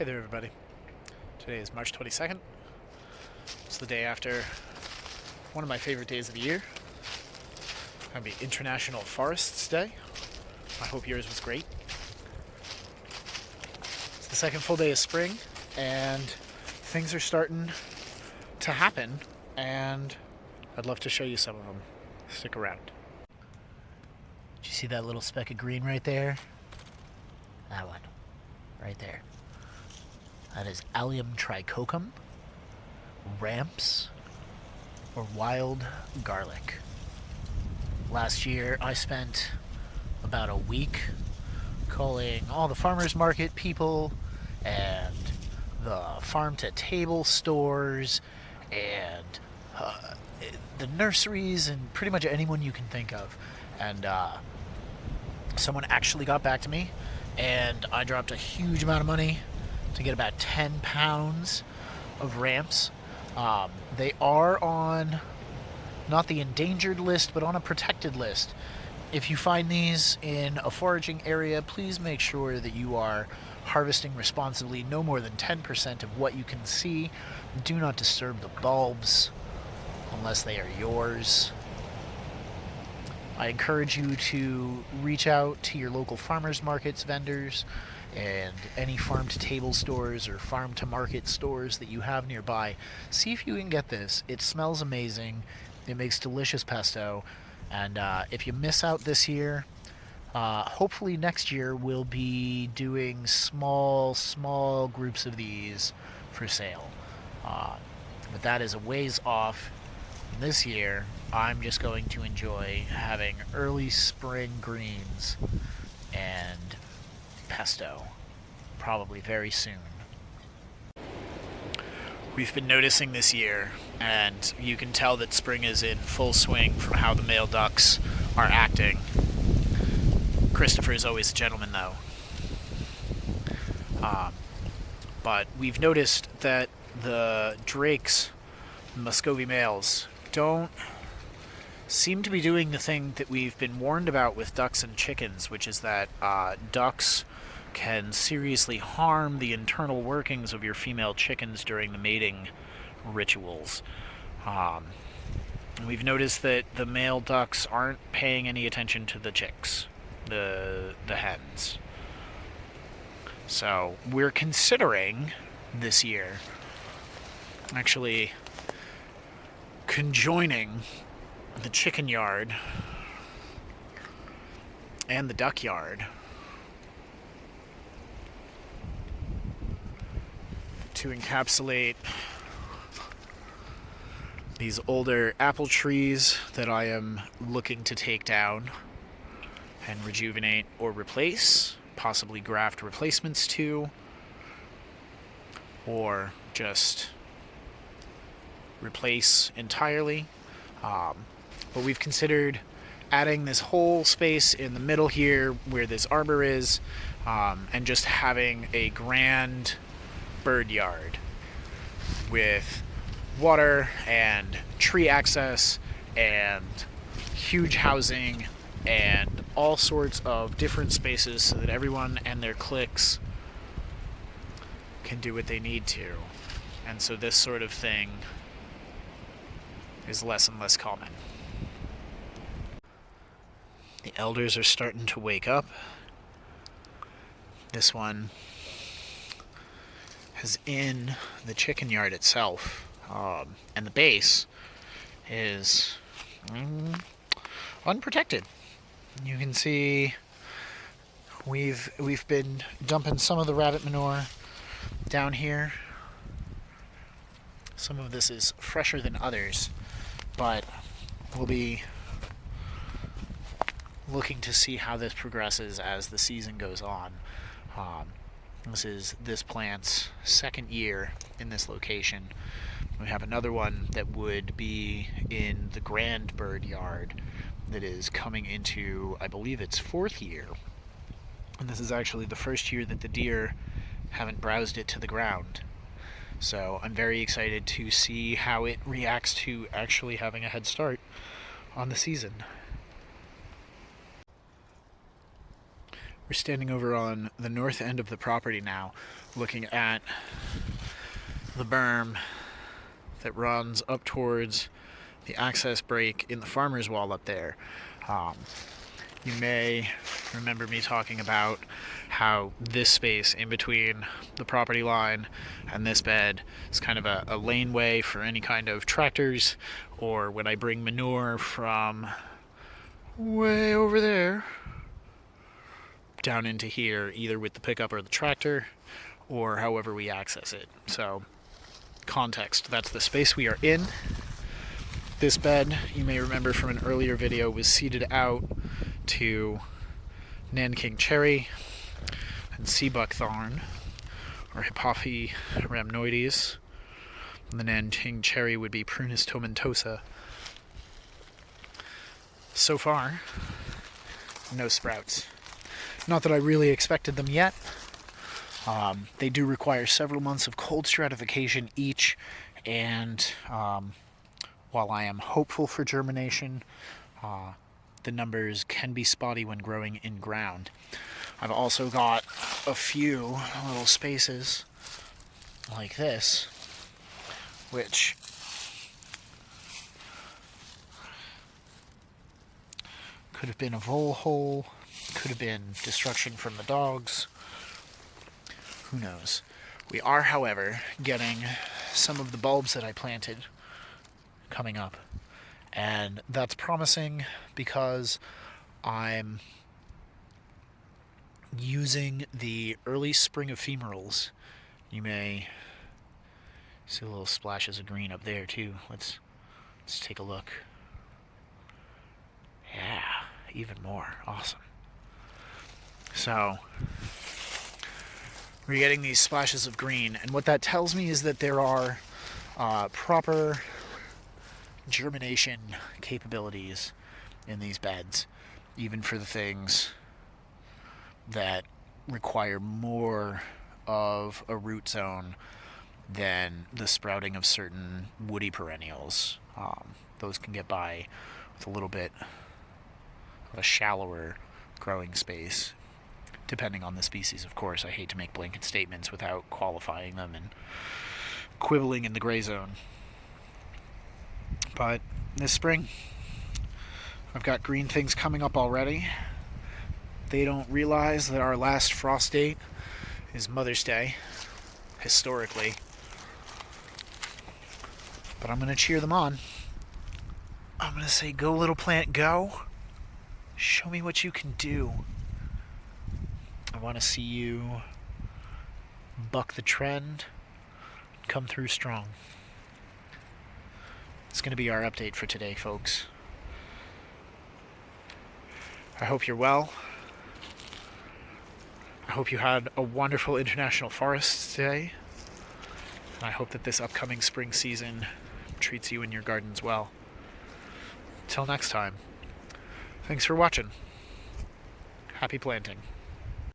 Hey there, everybody. Today is March 22nd. It's the day after one of my favorite days of the year. It'll be International Forests Day. I hope yours was great. It's the second full day of spring, and things are starting to happen, and I'd love to show you some of them. Stick around. Did you see that little speck of green right there? That one. Right there. That is Allium trichocum, ramps, or wild garlic. Last year I spent about a week calling all the farmers market people and the farm to table stores and the nurseries and pretty much anyone you can think of. And someone actually got back to me, and I dropped a huge amount of money to get about 10 pounds of ramps. They are on not the endangered list, but on a protected list. If you find these in a foraging area, please make sure that you are harvesting responsibly, no more than 10% of what you can see. Do not disturb the bulbs unless they are yours. I encourage you to reach out to your local farmers markets vendors and any farm-to-table stores or farm-to-market stores that you have nearby. See if you can get this. It smells amazing. It makes delicious pesto. And if you miss out this year, hopefully next year we'll be doing small groups of these for sale. But that is a ways off. This year, I'm just going to enjoy having early spring greens and pesto, probably very soon. We've been noticing this year, and you can tell that spring is in full swing from how the male ducks are acting. Christopher is always a gentleman, though. But we've noticed that the drakes, Muscovy males, don't seem to be doing the thing that we've been warned about with ducks and chickens, which is that ducks can seriously harm the internal workings of your female chickens during the mating rituals. We've noticed that the male ducks aren't paying any attention to the chicks, the hens. So we're considering this year actually conjoining the chicken yard and the duck yard to encapsulate these older apple trees that I am looking to take down and rejuvenate or replace, possibly graft replacements to, or just replace entirely. But we've considered adding this whole space in the middle here where this arbor is, and just having a grand bird yard with water and tree access and huge housing and all sorts of different spaces so that everyone and their cliques can do what they need to. And so this sort of thing is less and less common. The elders are starting to wake up. This one is in the chicken yard itself, and the base is unprotected. You can see we've been dumping some of the rabbit manure down here. Some of this is fresher than others, but we'll be looking to see how this progresses as the season goes on. This is this plant's second year in this location. We have another one that would be in the grand bird yard that is coming into, I believe, its fourth year. And this is actually the first year that the deer haven't browsed it to the ground. So I'm very excited to see how it reacts to actually having a head start on the season. We're standing over on the north end of the property now, looking at the berm that runs up towards the access break in the farmer's wall up there. You may remember me talking about how this space in between the property line and this bed is kind of a laneway for any kind of tractors, or when I bring manure from way over there down into here, either with the pickup or the tractor, or however we access it. So, context, that's the space we are in. This bed, you may remember from an earlier video, was seeded out to Nanking cherry and sea buckthorn, or Hippophae rhamnoides. And the Nanking cherry would be Prunus tomentosa. So far, no sprouts. Not that I really expected them yet. They do require several months of cold stratification each, and while I am hopeful for germination, the numbers can be spotty when growing in ground. I've also got a few little spaces like this, which could have been a vole hole, could have been destruction from the dogs, who knows. We are, however, getting some of the bulbs that I planted coming up, and that's promising because I'm using the early spring ephemerals. You may see little splashes of green up there too. Let's take a look. Yeah, even more. Awesome. So we're getting these splashes of green, and what that tells me is that there are proper germination capabilities in these beds, even for the things that require more of a root zone than the sprouting of certain woody perennials. Those can get by with a little bit of a shallower growing space, depending on the species, of course. I hate to make blanket statements without qualifying them and quibbling in the gray zone. But this spring, I've got green things coming up already. They don't realize that our last frost date is Mother's Day, historically. But I'm going to cheer them on. I'm going to say, go little plant, go. Show me what you can do. I want to see you buck the trend, come through strong. It's going to be our update for today, folks. I hope you're well. I hope you had a wonderful International Forest Day. And I hope that this upcoming spring season treats you and your gardens well. Till next time, thanks for watching. Happy planting.